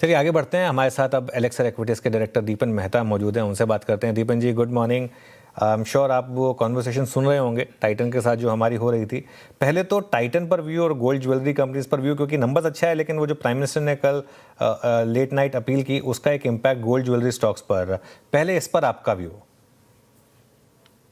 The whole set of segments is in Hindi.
चलिए आगे बढ़ते हैं। हमारे साथ अब एलेक्सर इक्विटीज़ के डायरेक्टर दीपन मेहता मौजूद हैं, उनसे बात करते हैं। Deepan ji, good morning. I am sure आप वो कॉन्वर्सेशन सुन रहे होंगे टाइटन के साथ जो हमारी हो रही थी। पहले तो टाइटन पर व्यू और गोल्ड ज्वेलरी कंपनीज पर व्यू, क्योंकि नंबर्स अच्छा है, लेकिन वो जो प्राइम मिनिस्टर ने कल लेट नाइट अपील की, उसका एक इम्पैक्ट गोल्ड ज्वेलरी स्टॉक्स पर। पहले इस पर आपका व्यू।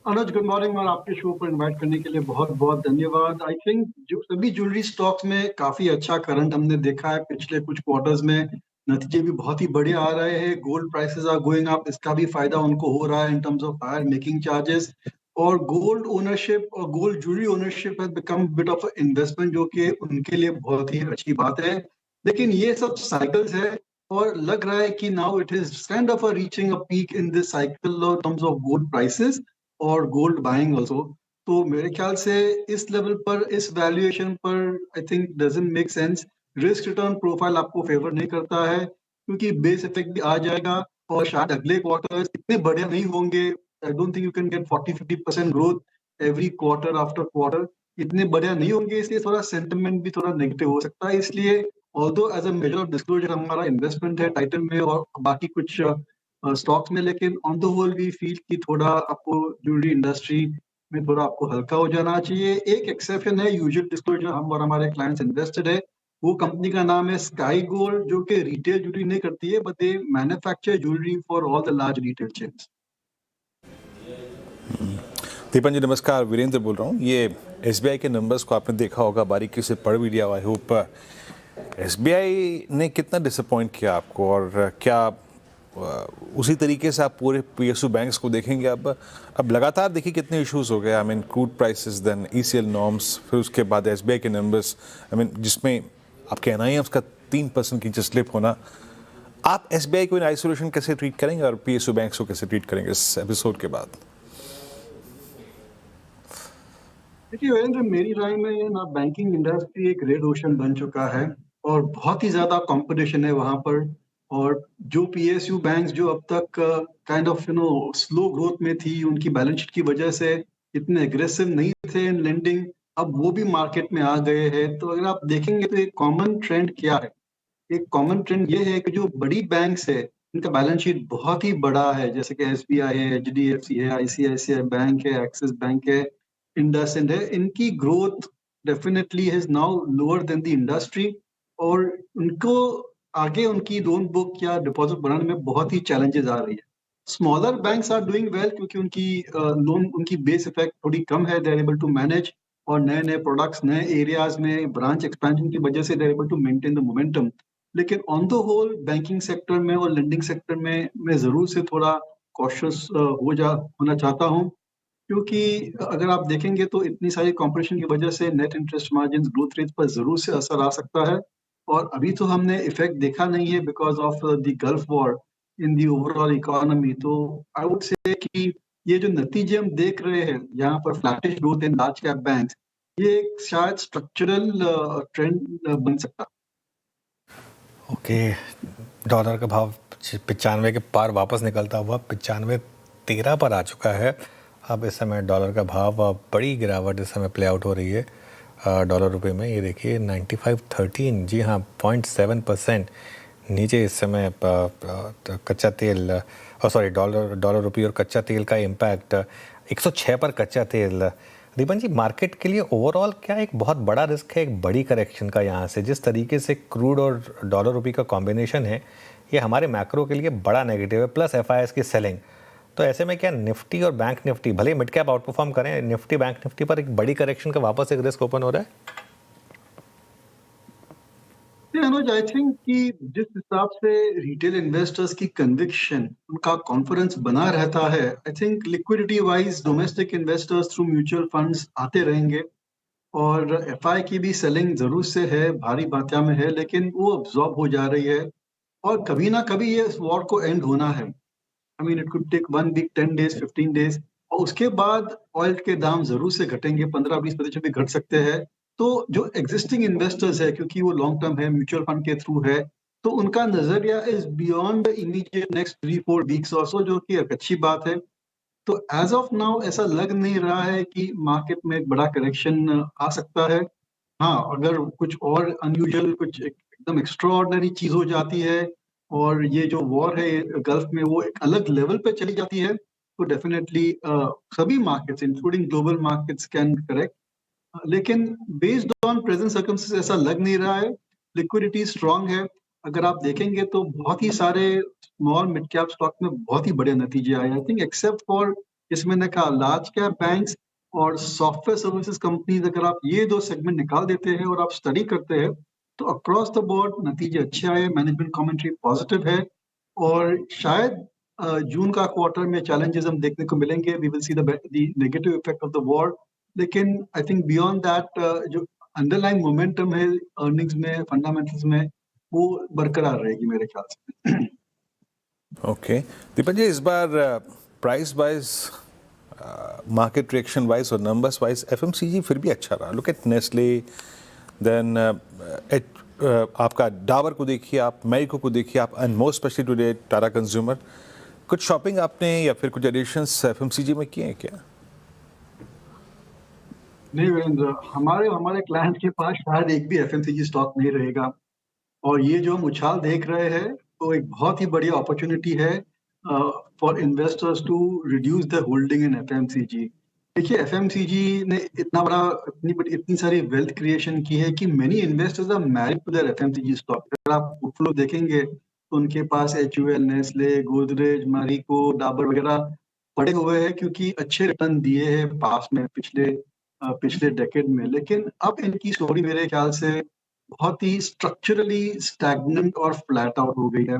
अनुज, गुड मॉर्निंग और आपके शो पर इनवाइट करने के लिए बहुत बहुत धन्यवाद। आई थिंक जो सभी ज्वेलरी स्टॉक्स में काफी अच्छा करंट हमने देखा है पिछले कुछ क्वार्टर्स में। नतीजे भी बहुत ही बढ़िया आ रहे हैं। Gold prices are going up, इसका भी फायदा उनको हो रहा है in terms of higher making charges. और गोल्ड ओनरशिप और gold jewellery ownership has become bit of investment, जो कि उनके लिए बहुत ही अच्छी बात है। लेकिन ये सब साइकिल्स है और लग रहा है कि now it is kind of reaching a peak in this cycle in terms of gold prices और गोल्ड बाइंग ऑल्सो। तो मेरे ख्याल से इस लेवल पर, इस वैल्यूएशन पर I think doesn't make sense. Risk return profile आपको फेवर नहीं करता है, क्योंकि बेस इफेक्ट भी आ जाएगा और शायद अगले क्वार्टर्स इतने बढ़िया नहीं होंगे। I don't think you can get 40-50% growth every quarter after quarter. इतने बढ़िया नहीं होंगे, इसलिए थोड़ा सेंटिमेंट भी थोड़ा नेगेटिव हो सकता है। इसलिए although as a major of disclosure हमारा इन्वेस्टमेंट है टाइटन में और बाकी कुछ स्टॉक्स में, लेकिन on the whole we feel कि थोड़ा आपको ज्वेलरी इंडस्ट्री में थोड़ा आपको हल्का हो जाना चाहिए। एक एक्सेप्शन है, यूजुअल डिस्क्लोजर हम और हमारे क्लाइंट्स इन्वेस्टेड है। वो कंपनी का नाम है स्काई गोल्ड, जो कि रिटेल ज्वेलरी नहीं करती है, but they manufacture jewellery for all the large retail chains. Deepan ji नमस्कार, वीरेंद्र बोल रहा हूँ। ये एसबीआई के नंबर्स को आपने देखा होगा, बारीकी से पढ़ भी लिया। आई होप एसबीआई ने कितना डिसअपॉइंट किया आपको, और क्या उसी तरीके से आप पूरे पीएसयू बैंक्स को देखेंगे? अब लगातार देखिए कितने इश्यूज हो गए। I mean crude prices, then ECL norms, फिर उसके बाद एसबीआई के नंबर्स, आई मीन जिसमें आपके एनआईएम्स का 3% की स्लिप होना। आप एसबीआई को इन आइसोलेशन कैसे ट्रीट करेंगे और पीएसयू बैंक्स को कैसे ट्रीट करेंगे इस एपिसोड के बाद? देखिए वीरेंद्र, मेरी राय में ना बैंकिंग इंडस्ट्री एक रेड ओशन बन चुका है और बहुत ही ज्यादा कंपटीशन है वहां पर। और जो पीएसयू बैंक्स जो अब तक काइंड ऑफ स्लो ग्रोथ में थी, उनकी बैलेंस शीट की वजह से इतने एग्रेसिव नहीं थे इन लेंडिंग, अब वो भी मार्केट में आ गए हैं। तो अगर आप देखेंगे तो एक कॉमन ट्रेंड क्या है? एक कॉमन ट्रेंड ये है कि जो बड़ी बैंक्स है, इनका बैलेंस शीट बहुत ही बड़ा है, जैसे कि एसबीआई है, एचडीएफसी है, आईसीआईसीआई बैंक है, एक्सिस बैंक है, इंडसइंड है। इनकी growth definitely is now lower than the industry, और उनको आगे उनकी लोन बुक या डिपॉजिट बढ़ाने में बहुत ही चैलेंजेस आ रही है। Smaller banks are doing well, क्योंकि उनकी लोन, उनकी बेस इफेक्ट थोड़ी कम है, they are able to manage, और नए नए प्रोडक्ट्स, नए एरियाज में ब्रांच एक्सपेंशन की वजह से they are able to maintain the momentum. लेकिन on the whole banking sector में और लेंडिंग सेक्टर में मैं जरूर से थोड़ा कॉशियस होना चाहता हूँ, क्योंकि अगर आप देखेंगे तो इतनी सारी कंपटीशन की वजह से net interest margin growth rate पर जरूर से असर आ सकता है। और अभी तो हमने इफेक्ट देखा नहीं है because of the gulf war in the overall economy. तो आई वुड से कि ये जो नतीजे हम देख रहे हैं यहाँ पर, flattish growth in large cap banks, ये एक शायद स्ट्रक्चरल ट्रेंड बन सकता है। ओके, डॉलर का भाव 95 के पार वापस निकलता हुआ 95.13 पर आ चुका है। अब इस समय डॉलर का भाव बड़ी गिरावट इस समय प्ले आउट हो रही है डॉलर रुपए में। ये देखिए 95.13, जी हाँ, 0.7% नीचे इस समय कच्चा तेल, सॉरी डॉलर रुपये और कच्चा तेल का इम्पैक्ट 106 पर कच्चा तेल। दीपन जी, मार्केट के लिए ओवरऑल क्या एक बहुत बड़ा रिस्क है एक बड़ी करेक्शन का यहाँ से? जिस तरीके से क्रूड और डॉलर रुपये का कॉम्बिनेशन है, ये हमारे मैक्रो के लिए बड़ा नेगेटिव है, प्लस एफआईआईएस की सेलिंग। तो ऐसे में क्या निफ्टी और बैंक निफ्टी, भले मिड कैप आउट परफॉर्म करें, निफ्टी बैंक निफ्टी पर एक बड़ी करेक्शन का वापस एक रिस्क ओपन हो रहा है? अनुज, आई थिंक कि जिस हिसाब से रिटेल इन्वेस्टर्स की कन्विक्शन, उनका कॉन्फिडेंस बना रहता है, I think liquidity wise domestic investors through mutual funds आते रहेंगे। और एफआई की भी सेलिंग जरूर से है, भारी मात्रा में है, लेकिन वो अब्जॉर्ब हो जा रही है। और कभी ना कभी ये इस वॉर को एंड होना है। I mean it could take 1 week, 10 days, 15 days, और उसके बाद ऑयल के दाम जरूर से घटेंगे, 15-20% भी घट सकते हैं। तो जो एग्जिस्टिंग इन्वेस्टर्स है, क्योंकि वो लॉन्ग टर्म है, म्यूचुअल फंड के थ्रू है, तो उनका नजरिया is beyond immediate next 3-4 weeks और सो, जो कि एक अच्छी बात है। तो एज ऑफ नाउ ऐसा लग नहीं रहा है कि मार्केट में एक बड़ा करेक्शन आ सकता है। हाँ, अगर कुछ और अनयूजुअल, कुछ एकदम एक्स्ट्राऑर्डिनरी चीज हो जाती है, और ये जो वॉर है गल्फ में वो एक अलग लेवल पे चली जाती है, तो डेफिनेटली सभी markets including global markets can correct. लेकिन बेस्ड ऑन प्रेजेंट सर्कमस्टेंसेस ऐसा लग नहीं रहा है। लिक्विडिटी स्ट्रांग है। अगर आप देखेंगे तो बहुत ही सारे स्मॉल मिड कैप स्टॉक में बहुत ही बढ़िया नतीजे आए। आई थिंक एक्सेप्ट फॉर जिसमें मैंने कहा लार्ज कैप बैंक्स और सॉफ्टवेयर सर्विसेज कंपनीज, अगर आप ये दो सेगमेंट निकाल देते हैं और आप स्टडी करते हैं तो अक्रॉस द बोर्ड नतीजे अच्छे आए। मैनेजमेंट कमेंट्री पॉजिटिव है और शायद जून का क्वार्टर में चैलेंजेस हम देखने को मिलेंगे। We will see the negative effect of the war. लेकिन आई थिंक बियॉन्ड दैट जो अंडरलाइन मोमेंटम है अर्निंग्स में, फंडामेंटल्स में, वो बरकरार रहेगी मेरे ख्याल से। ओके दीपक जी, इस बार price wise, market reaction wise और नंबर्स वाइज एफएमसीजी फिर भी अच्छा रहा। लुक एट नेस्ले, देन आपका डाबर को देखिए, आप मैरिको को देखिए, आप and most specially today Tata consumer. कुछ शॉपिंग आपने या फिर कुछ एडिशंस एफएमसीजी में किए हैं क्या? नहीं वीरेंद्र, हमारे हमारे क्लाइंट के पास शायद एक भी एफएमसीजी स्टॉक नहीं रहेगा और ये जो हम उछाल देख रहे हैं तो एक बहुत ही बढ़िया अपॉर्चुनिटी है for investors to reduce the holding in FMCG. देखिए एफएमसीजी ने इतना बड़ा इतनी सारी वेल्थ क्रिएशन की है कि many investors are married to their FMCG stock. अगर आप पोर्टफोलियो देखेंगे तो उनके पास एचयूएल, नेस्ले, गोदरेज, मैरिको, डाबर वगैरह पड़े हुए हैं क्योंकि अच्छे रिटर्न दिए हैं पास में पिछले डेकेड में। लेकिन अब इनकी स्टोरी मेरे ख्याल से बहुत ही स्ट्रक्चरली स्टैग्नेंट और फ्लैट आउट हो गई है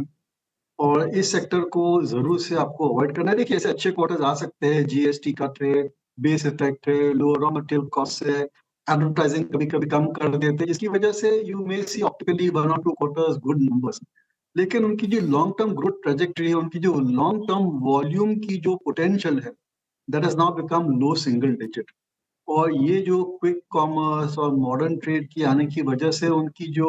और इस सेक्टर को जरूर से आपको अवॉइड करना है। देखिए ऐसे अच्छे क्वार्टर्स आ सकते हैं, जीएसटी कट है, बेस इफेक्ट है, लोअर रॉ मटेरियल कॉस्ट है, एडवर्टाइजिंग कभी कभी कम कर देते हैं जिसकी वजह से you may see optically 1 or 2 quarters good numbers. लेकिन उनकी जो लॉन्ग टर्म ग्रोथ ट्रेजेक्टरी है, उनकी जो लॉन्ग टर्म वॉल्यूम की जो पोटेंशियल है, that has now become low single digit. और ये जो क्विक कॉमर्स और मॉडर्न ट्रेड की आने की वजह से उनकी जो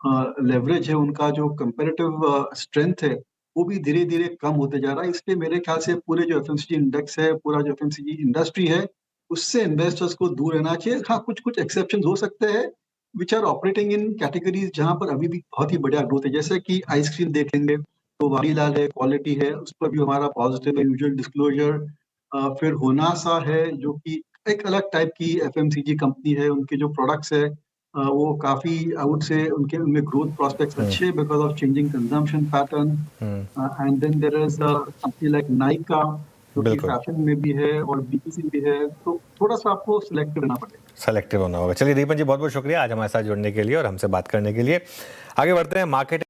लेवरेज है, उनका जो कंपैरेटिव स्ट्रेंथ है, वो भी धीरे धीरे कम होते जा रहा है। इसलिए मेरे ख्याल से पूरे जो एफएमसीजी इंडेक्स है, पूरा जो एफएमसीजी इंडस्ट्री है, उससे इन्वेस्टर्स को दूर रहना चाहिए। हाँ, कुछ कुछ एक्सेप्शन हो सकते हैं which are operating in categories जहाँ पर अभी भी बहुत ही बढ़िया ग्रोथ है। जैसे कि आइसक्रीम देख लेंगे तो वारीलाल है, क्वालिटी है, उस पर भी हमारा पॉजिटिव है, यूजुअल डिस्क्लोजर। फिर होनासा है जो कि एक अलग टाइप की एफएमसीजी कंपनी है। उनके जो प्रोडक्ट्स है वो काफी आई वुड से उनमें ग्रोथ प्रोस्पेक्ट्स अच्छे because of changing consumption pattern. And then there is something like Nykaa जो कि बिल्कुल फैशन में भी है और बीपीसी भी है, तो थोड़ा सा आपको सिलेक्ट करना पड़ेगा। सेलेक्टिव होना होगा। चलिए दीपन जी, बहुत बहुत शुक्रिया आज हमारे साथ जुड़ने के लिए और हमसे बात करने के लिए। आगे बढ़ते हैं मार्केट